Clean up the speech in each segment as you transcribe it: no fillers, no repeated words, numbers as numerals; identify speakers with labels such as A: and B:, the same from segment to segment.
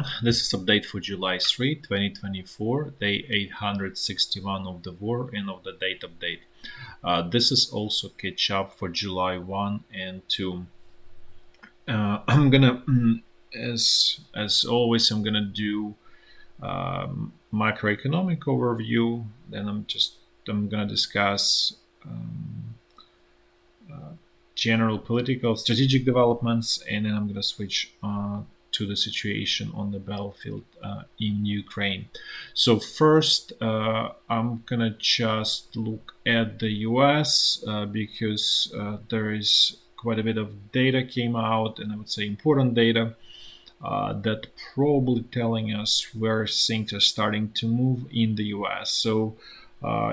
A: everyone. This is update for July 3, 2024, day 861 of the war and of the date update. This is also catch up for July 1 and 2. I'm gonna, as always, I'm gonna do macroeconomic overview. Then I'm gonna discuss general political strategic developments, and then I'm gonna switch to the situation on the battlefield in Ukraine. So first, I'm gonna just look at the US because there is quite a bit of data came out, and I would say important data that probably telling us where things are starting to move in the US. So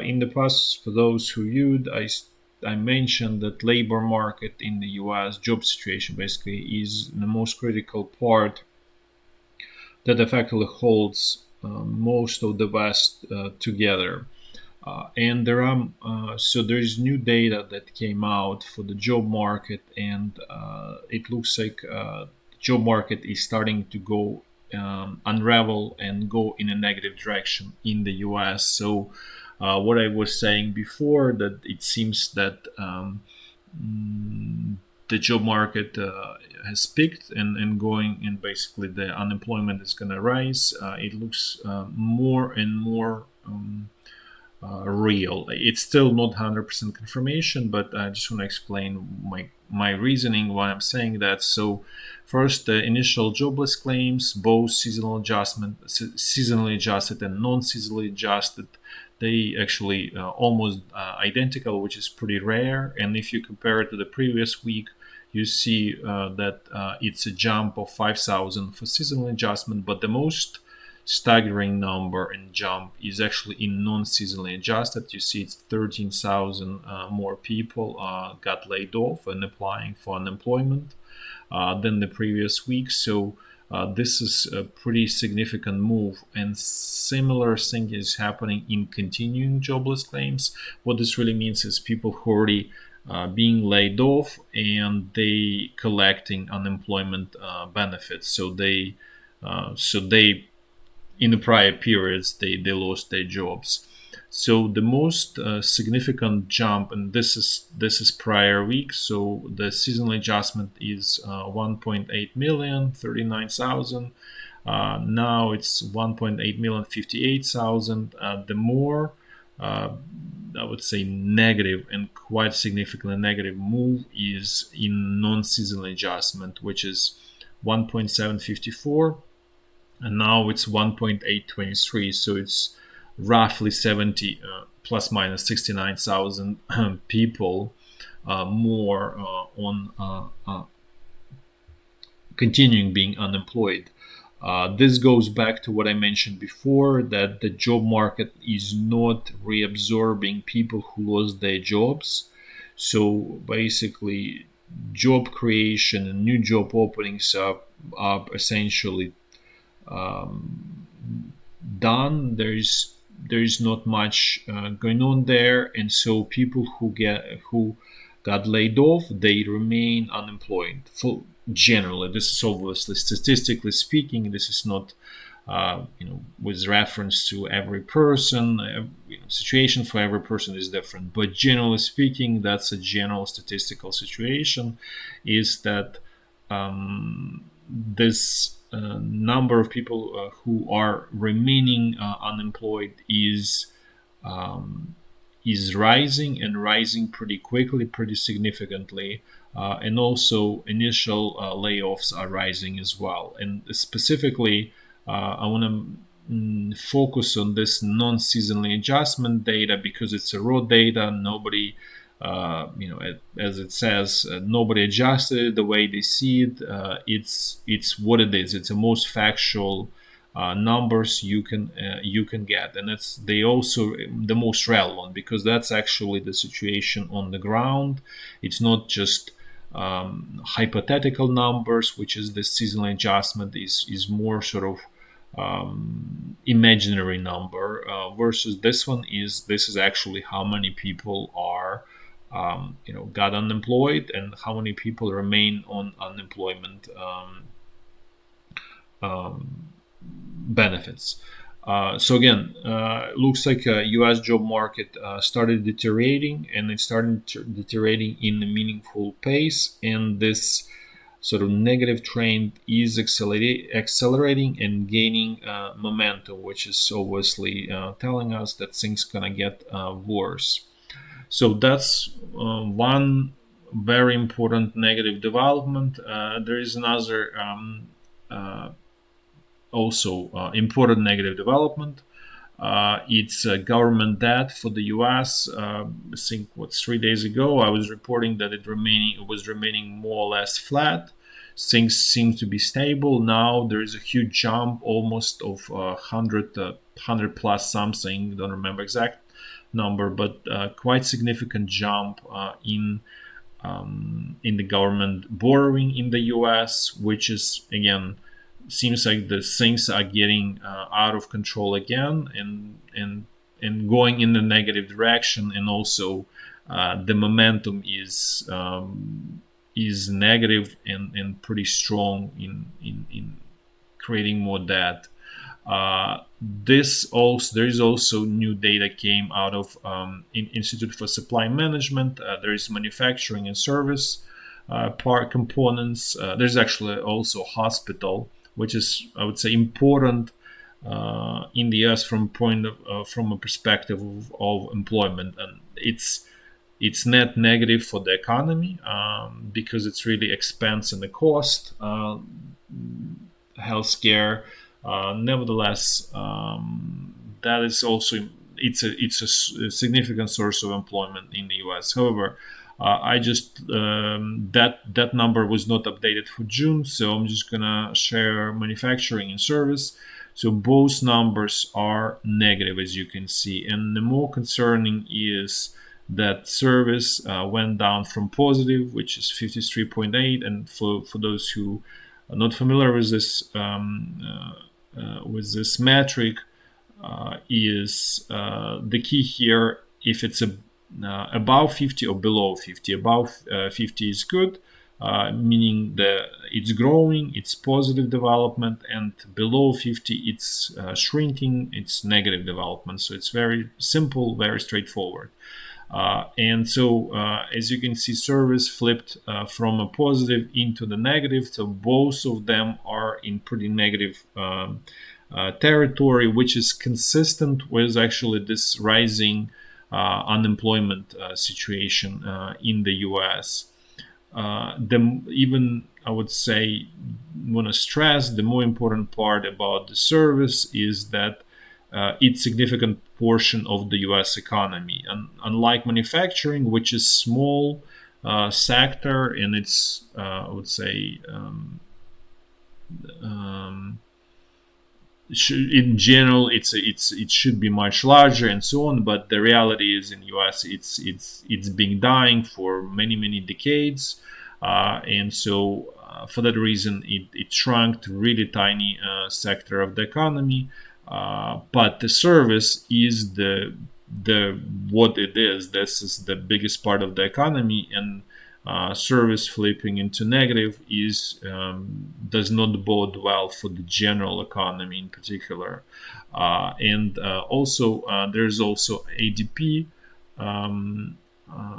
A: in the past, for those who viewed, I mentioned that labor market in the US job situation basically is the most critical part that effectively holds most of the West together. And there is new data that came out for the job market, and it looks like the job market is starting to go unravel and go in a negative direction in the US. So what I was saying before, that it seems that the job market has peaked and going, and basically the unemployment is going to rise. It looks more and more real. It's still not 100% confirmation, but I just want to explain my reasoning why I'm saying that. So first, the initial jobless claims, both seasonally adjusted and non-seasonally adjusted, they actually almost identical, which is pretty rare. And if you compare it to the previous week, you see that it's a jump of 5,000 for seasonal adjustment, but the most staggering number and jump is actually in non-seasonally adjusted. You see it's 13,000 more people got laid off and applying for unemployment than the previous week. So this is a pretty significant move, and similar thing is happening in continuing jobless claims. What this really means is people who already being laid off and they collecting unemployment benefits. So they in the prior periods they lost their jobs. So the most significant jump, and this is prior week. So the seasonal adjustment is 1.8 million, 39,000. Now it's 1.8 million, 58,000. The more I would say negative and quite significantly negative move is in non-seasonal adjustment, which is 1.754, and now it's 1.823. So it's roughly 70 plus minus 69,000 people more on continuing being unemployed. This goes back to what I mentioned before, that the job market is not reabsorbing people who lost their jobs. So basically, job creation and new job openings are essentially done. There is not much going on there, and so people who got laid off, they remain unemployed. For generally, this is obviously statistically speaking. This is not with reference to every person. Situation for every person is different, but generally speaking, that's a general statistical situation. Is that this number of people who are remaining unemployed is rising, and rising pretty quickly, pretty significantly, and also initial layoffs are rising as well. And specifically, I want to focus on this non-seasonally adjustment data because it's a raw data. Nobody as it says, nobody adjusted it the way they see it. It's what it is. It's the most factual numbers you can get, and it's they also the most relevant because that's actually the situation on the ground. It's not just hypothetical numbers, which is the seasonal adjustment is more sort of imaginary number versus this is actually how many people are got unemployed and how many people remain on unemployment benefits. So again, looks like U.S. job market started deteriorating, and it started deteriorating in a meaningful pace. And this sort of negative trend is accelerating and gaining momentum, which is obviously telling us that things gonna get worse. So that's one very important negative development. There is another also important negative development. It's government debt for the U.S. I think 3 days ago I was reporting that it was remaining more or less flat. Things seem to be stable now. There is a huge jump, almost of 100 plus something. Don't remember exact number, but quite significant jump in the government borrowing in the U.S., which is again seems like the things are getting out of control again, and going in the negative direction, and also the momentum is negative and pretty strong in creating more debt. This also There is also new data came out of Institute for Supply Management. There is manufacturing and service part components. There's actually also hospital, which is, I would say, important in the US from a perspective of employment, and it's net negative for the economy because it's really expense and the cost. Healthcare. Nevertheless, that is also it's a significant source of employment in the U.S. However, I just that number was not updated for June, so I'm just gonna share manufacturing and service. So both numbers are negative, as you can see, and the more concerning is that service went down from positive, which is 53.8, and for those who are not familiar with this metric, is the key here. If it's above 50 or below 50, above 50 is good, meaning that it's growing, it's positive development, and below 50 it's shrinking, it's negative development. So it's very simple, very straightforward. And so, as you can see, service flipped from a positive into the negative. So both of them are in pretty negative territory, which is consistent with actually this rising unemployment situation in the U.S. Even I would say, want to stress the more important part about the service is that it's significant portion of the U.S. economy, and unlike manufacturing, which is small sector, and it's I would say in general it should be much larger and so on. But the reality is in U.S. it's been dying for many decades, and so for that reason it shrunk to really tiny sector of the economy. But the service is the what it is. This is the biggest part of the economy, and service flipping into negative is does not bode well for the general economy in particular. And also there's also ADP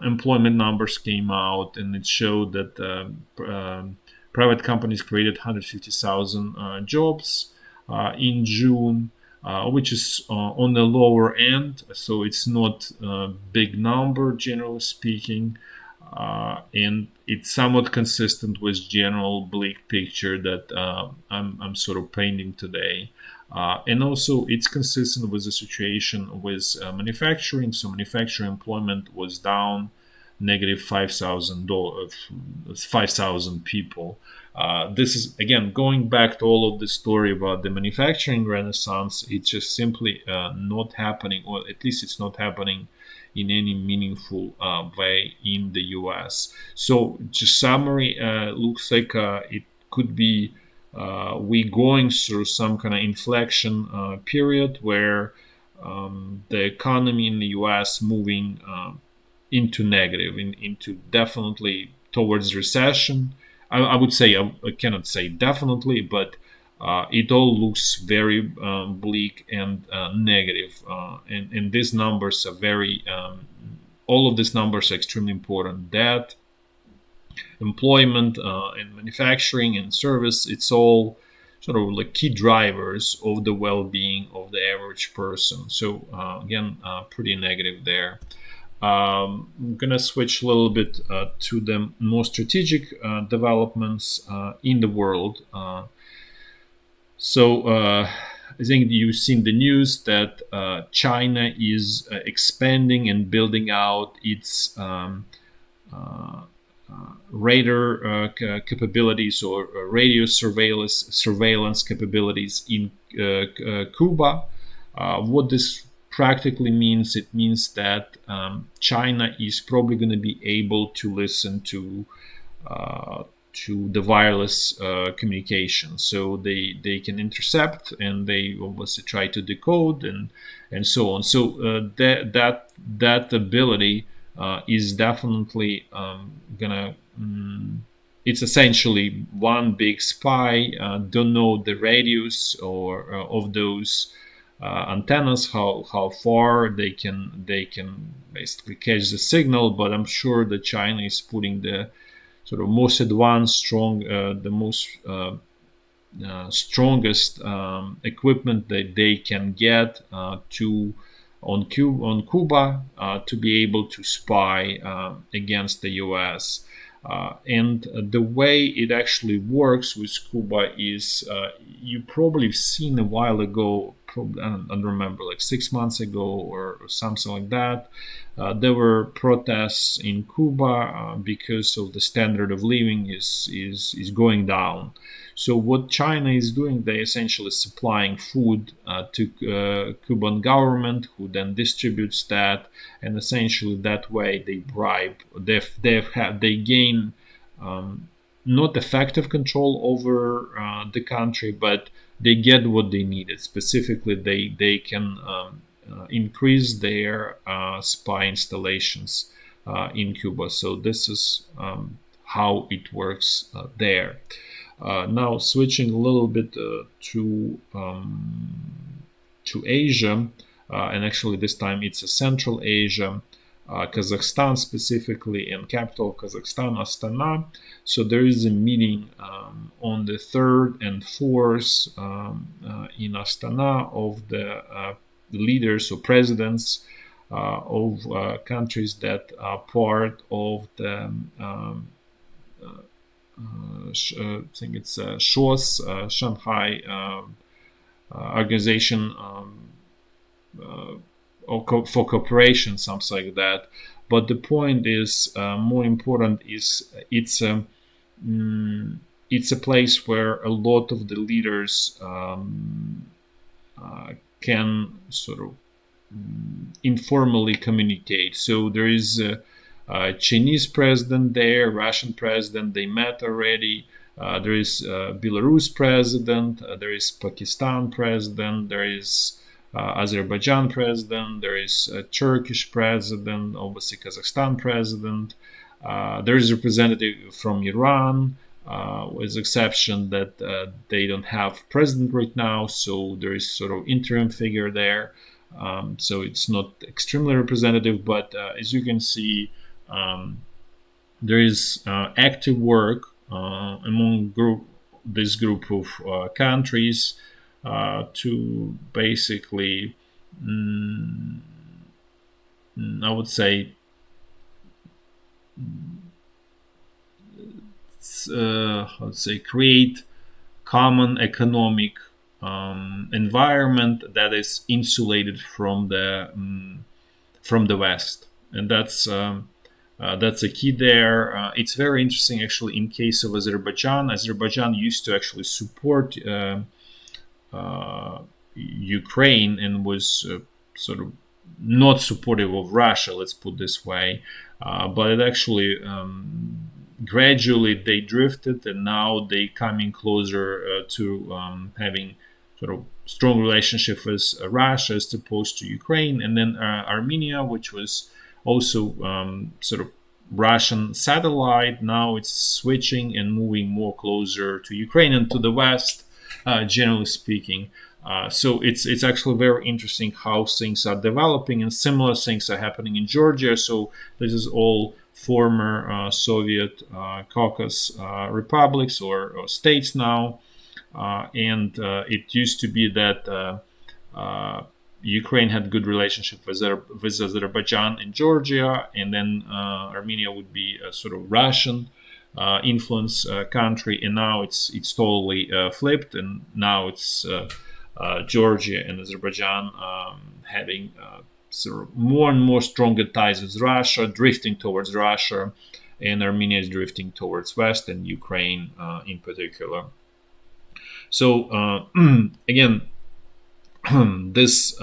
A: employment numbers came out, and it showed that private companies created 150,000 jobs in June, which is on the lower end, so it's not a big number generally speaking, and it's somewhat consistent with general bleak picture that I'm sort of painting today. And also it's consistent with the situation with manufacturing. So manufacturing employment was down negative 5,000 people. This is again going back to all of the story about the manufacturing renaissance. It's just simply not happening, or at least it's not happening in any meaningful way in the US. So just summary, looks like it could be we going through some kind of inflection period where the economy in the US moving into negative, into definitely towards recession. I would say I cannot say definitely, but it all looks very bleak and negative. And these numbers are very, all of these numbers are extremely important. That employment and manufacturing and service, it's all sort of like key drivers of the well-being of the average person. So again, pretty negative there. I'm gonna switch a little bit to the more strategic developments in the world. I think you've seen the news that China is expanding and building out its uh, radar capabilities or radio surveillance capabilities in Cuba. What this practically means, it means that China is probably going to be able to listen uh, to the wireless communication, so they can intercept, and they obviously try to decode and so on. So that ability is definitely gonna. It's essentially one big spy. Don't know the radius or of those antennas, how far they can basically catch the signal. But I'm sure that China is putting the sort of most advanced, the most strongest equipment that they can get to on Cuba to be able to spy against the U.S. And the way it actually works with Cuba is you probably have seen a while ago, probably, I don't remember, like 6 months ago or something like that. There were protests in Cuba because of the standard of living is going down. So what China is doing, they essentially supplying food to Cuban government, who then distributes that, and essentially that way they bribe. They gain not effective control over the country, but they get what they needed. Specifically, they can increase their spy installations in Cuba. So this is how it works there. Now switching a little bit to Asia, and actually this time it's a Central Asia, Kazakhstan specifically, and capital Kazakhstan, Astana. So there is a meeting on the 3rd and 4th in Astana of the leaders or presidents of countries that are part of the I think it's SHOS, Shanghai Organization for Cooperation, something like that. But the point is, more important is it's a place where a lot of the leaders can sort of informally communicate. So there is Chinese president there, Russian president, they met already. There is Belarus president, there is Pakistan president, there is Azerbaijan president, there is Turkish president, obviously Kazakhstan president. There is a representative from Iran, with the exception that they don't have president right now, so there is sort of interim figure there. So it's not extremely representative, but as you can see, there is active work among this group of countries to basically, I would say, create common economic environment that is insulated from the West, and that's a key there. It's very interesting, actually, in case of Azerbaijan. Azerbaijan used to actually support Ukraine and was sort of not supportive of Russia, let's put this way. But it actually gradually they drifted, and now they coming closer to having sort of strong relationship with Russia as opposed to Ukraine. And then Armenia, which was also sort of Russian satellite, now it's switching and moving more closer to Ukraine and to the West. generally speaking. So it's actually very interesting how things are developing, and similar things are happening in Georgia. So this is all former Soviet Caucasus republics or states now, and it used to be that Ukraine had good relationship with Azerbaijan and Georgia, and then Armenia would be a sort of Russian influence country, and now it's totally flipped, and now it's Georgia and Azerbaijan having sort of more and more stronger ties with Russia, drifting towards Russia, and Armenia is drifting towards West, and Ukraine in particular. So again, this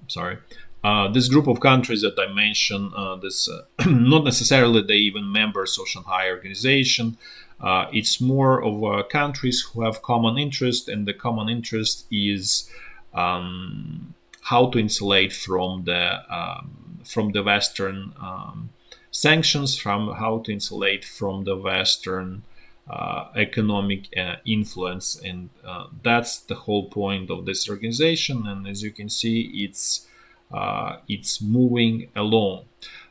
A: sorry, this group of countries that I mentioned, this not necessarily they even members of Shanghai Organization. It's more of countries who have common interest, and the common interest is how to insulate from the Western sanctions, from how to insulate from the Western economic influence, and that's the whole point of this organization. And as you can see, it's moving along.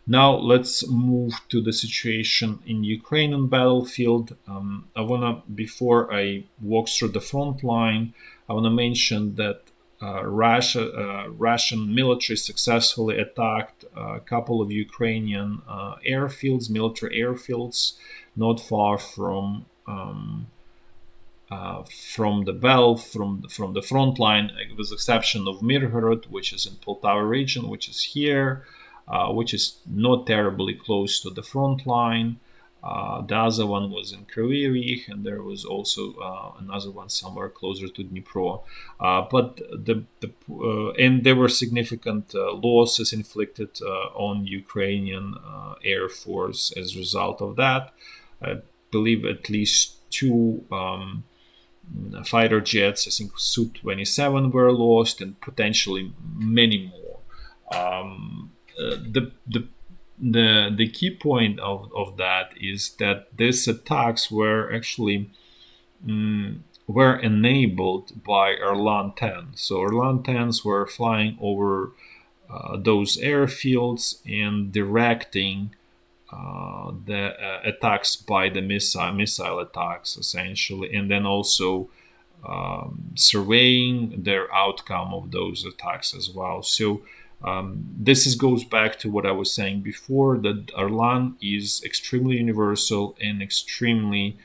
A: Now let's move to the situation in Ukrainian battlefield. I wanna, before I walk through the front line, I wanna mention that Russian military successfully attacked a couple of Ukrainian airfields, military airfields, not far from the belt, from the front line, with the exception of Mirgorod, which is in Poltava region, which is here, which is not terribly close to the front line. The other one was in Kryvyi Rih, and there was also another one somewhere closer to Dnipro. But and there were significant losses inflicted on Ukrainian Air Force as a result of that. I believe at least two fighter jets, I think Su-27, were lost, and potentially many more. The key point of that is that these attacks were actually were enabled by Orlan 10. So Orlan 10s were flying over those airfields and directing the attacks by the missile attacks, essentially, and then also surveying their outcome of those attacks as well. So this goes back to what I was saying before, that Orlan is extremely universal and extremely,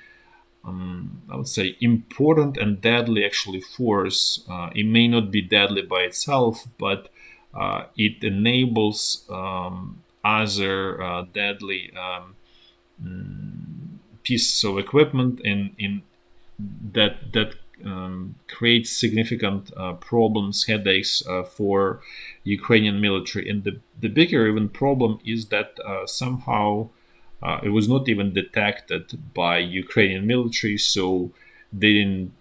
A: I would say, important and deadly actually force. It may not be deadly by itself, but it enables other deadly pieces of equipment in that creates significant problems, headaches for Ukrainian military. And the bigger even problem is that somehow it was not even detected by Ukrainian military, so they didn't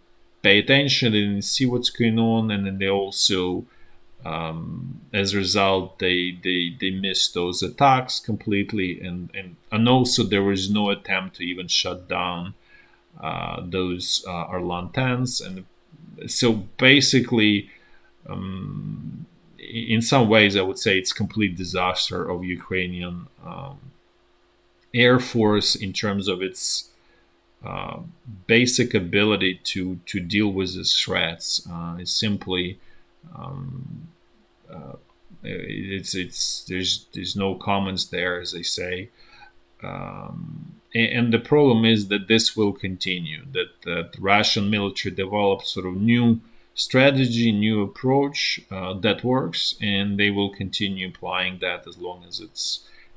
A: pay attention, they didn't see what's going on, and then they also as a result, they missed those attacks completely, and also there was no attempt to even shut down those Orlan 10s, and so basically, in some ways, I would say it's complete disaster of Ukrainian Air Force in terms of its basic ability to deal with these threats. It's simply there's no comments there, as they say, and the problem is that this will continue. That the Russian military developed sort of new strategy, new approach that works, and they will continue applying that as long as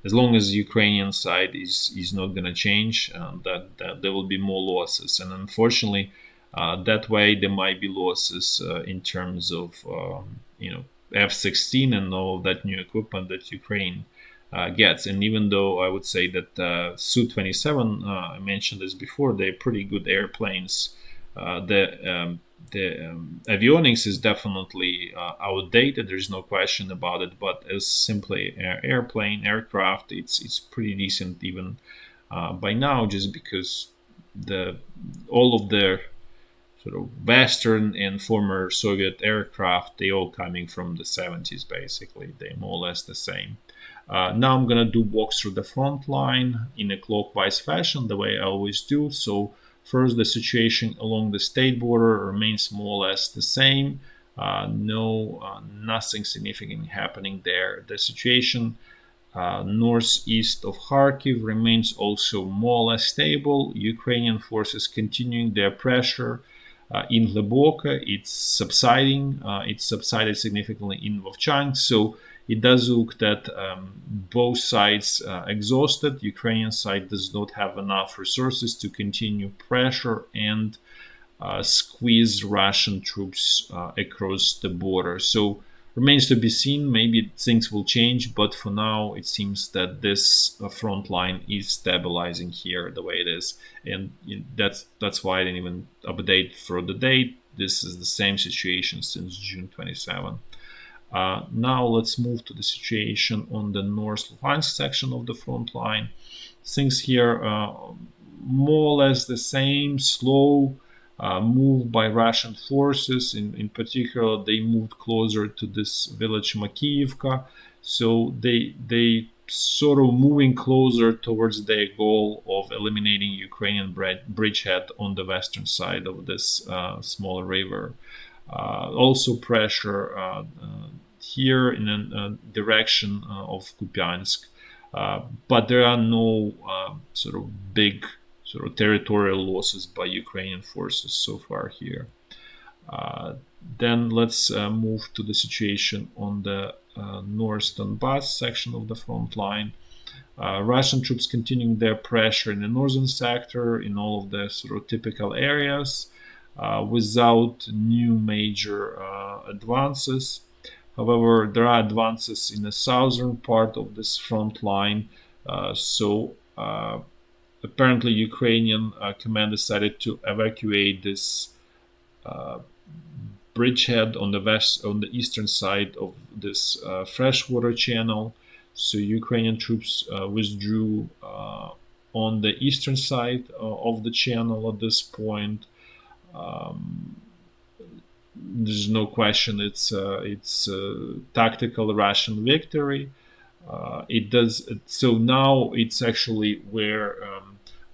A: the Ukrainian side is not going to change. That there will be more losses, and unfortunately, that way there might be losses in terms of F-16 and all of that new equipment that Ukraine gets. And even though I would say that Su-27, I mentioned this before, they're pretty good airplanes. The avionics is definitely outdated. There's no question about it. But as simply aircraft, it's pretty decent even by now, just because the all of their sort of Western and former Soviet aircraft, they all coming from the 70s basically. They're more or less the same. Now I'm gonna do walk through the front line in a clockwise fashion, the way I always do. So first, the situation along the state border remains more or less the same. Nothing significant happening there. The situation northeast of Kharkiv remains also more or less stable. Ukrainian forces continuing their pressure in Leboka. It's subsiding. It's subsided significantly in Vovchansk. So it does look that both sides exhausted. Ukrainian side does not have enough resources to continue pressure and squeeze Russian troops across the border. So remains to be seen. Maybe things will change, but for now, it seems that this front line is stabilizing here the way it is, and that's why I didn't even update for the date. This is the same situation since June 27. Now let's move to the situation on the North Lugansk section of the front line. Things here more or less the same, slow move by Russian forces. In particular, they moved closer to this village Makiyivka, so they sort of moving closer towards their goal of eliminating Ukrainian bridgehead on the western side of this small river. Also pressure here in a direction of Kupiansk, but there are no sort of big sort of territorial losses by Ukrainian forces so far here. Then let's move to the situation on the North Donbass section of the front line. Russian troops continuing their pressure in the northern sector in all of the sort of typical areas without new major advances. However, there are advances in the southern part of this front line. Apparently, Ukrainian command decided to evacuate this bridgehead on the eastern side of this freshwater channel. So Ukrainian troops withdrew on the eastern side of the channel at this point. There's no question it's a tactical Russian victory. It does so now. It's actually where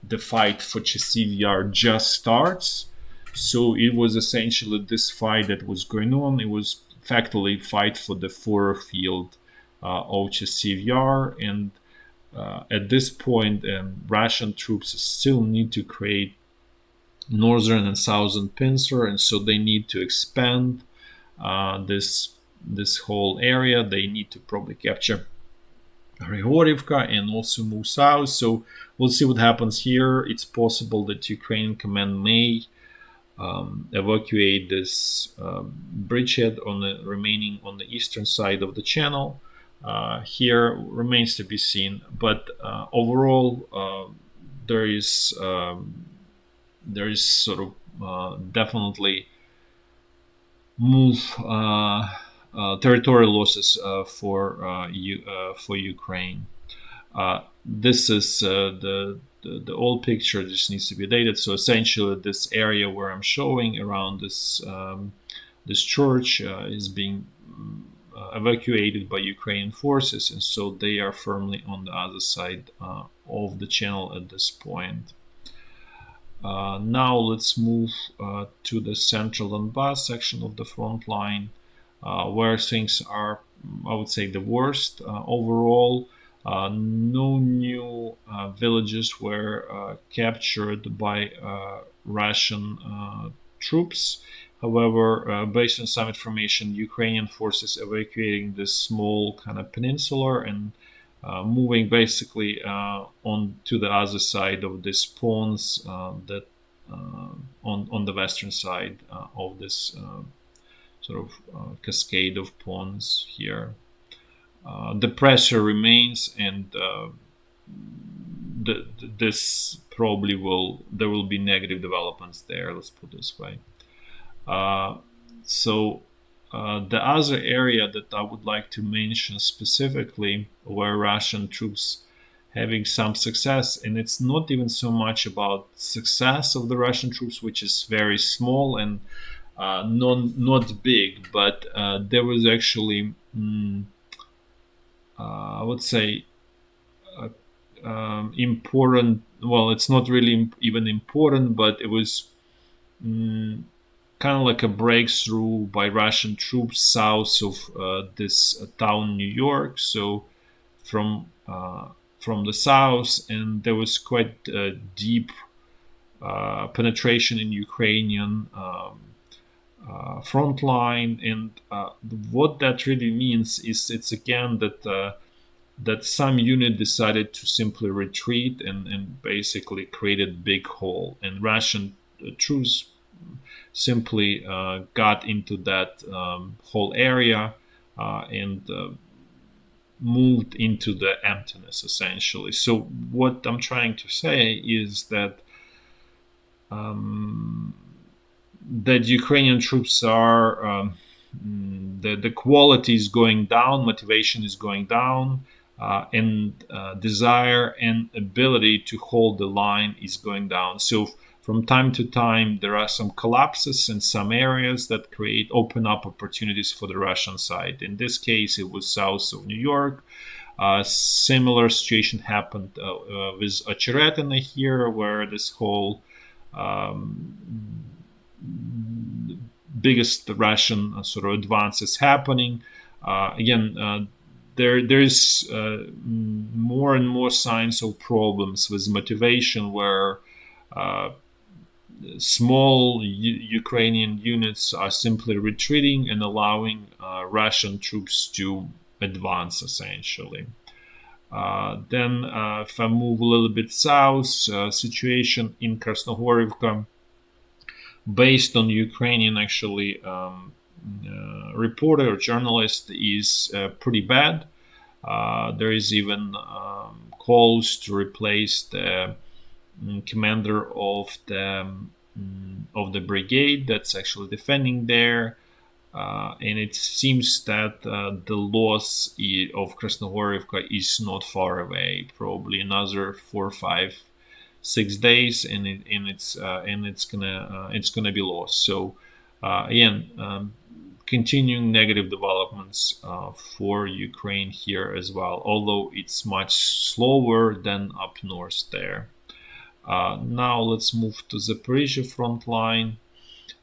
A: the fight for Chasiv Yar just starts. So it was essentially this fight that was going on. It was factually fight for the forward field of Chasiv Yar, and at this point, Russian troops still need to create northern and southern pincer, and so they need to expand this whole area. They need to probably capture Grigorivka and also move south. So we'll see what happens here. It's possible that Ukrainian command may evacuate this bridgehead remaining on the eastern side of the channel. Here remains to be seen, but overall there is sort of definitely move territorial losses for Ukraine. This is the old picture. This needs to be dated. So essentially, this area where I'm showing around this church is being evacuated by Ukrainian forces, and so they are firmly on the other side of the channel at this point. Now let's move to the central Donbass section of the front line, where things are, I would say, the worst overall. No new villages were captured by Russian troops. However, based on some information, Ukrainian forces evacuating this small kind of peninsula and moving basically on to the other side of these ponds that on the western side of this sort of cascade of ponds here. The pressure remains, and this probably there will be negative developments there. Let's put it this way. The other area that I would like to mention specifically, where Russian troops having some success, and it's not even so much about success of the Russian troops, which is very small and not big, but there was actually, I would say, important. Well, it's not really even important, but it was kind of like a breakthrough by Russian troops south of this town, New York. So from the south, and there was quite deep penetration in Ukrainian front line. And what that really means is it's again that some unit decided to simply retreat and basically created big hole, and Russian troops simply got into that whole area and moved into the emptiness essentially. So what I'm trying to say is that that Ukrainian troops are the quality is going down, motivation is going down, and desire and ability to hold the line is going down. So from time to time, there are some collapses in some areas that open up opportunities for the Russian side. In this case, it was south of New York. Similar situation happened with Ocheretino here, where this whole biggest Russian sort of advance is happening. Again, there's more and more signs of problems with motivation, where small Ukrainian units are simply retreating and allowing Russian troops to advance essentially. Then, if I move a little bit south, situation in Krasnohorivka, based on Ukrainian actually reporter or journalist, is pretty bad. There is even calls to replace the commander of the brigade that's actually defending there. And it seems that the loss of Krasnohorivka is not far away. Probably another 4, 5, 6 days, and it's gonna be lost. So again, continuing negative developments for Ukraine here as well, although it's much slower than up north there. Now let's move to Zaporizhya front line.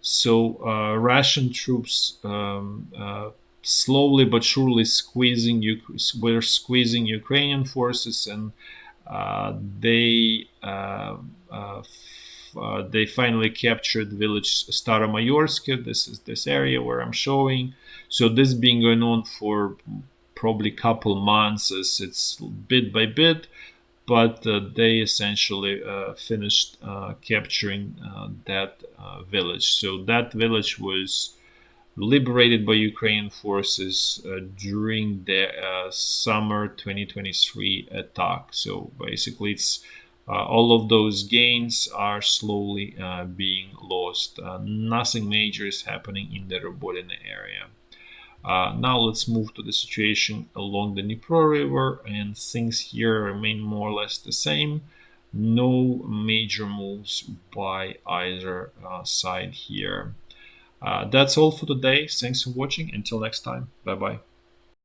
A: So Russian troops slowly but surely were squeezing Ukrainian forces, and they finally captured village Staromayorske. This is this area where I'm showing. So this been going on for probably a couple months. It's bit by bit, but they essentially finished capturing that village. So that village was liberated by Ukrainian forces during the summer 2023 attack. So basically, it's all of those gains are slowly being lost. Nothing major is happening in the Robotyne area. Now let's move to the situation along the Dnipro River, and things here remain more or less the same. No major moves by either side here. That's all for today. Thanks for watching. Until next time. Bye bye.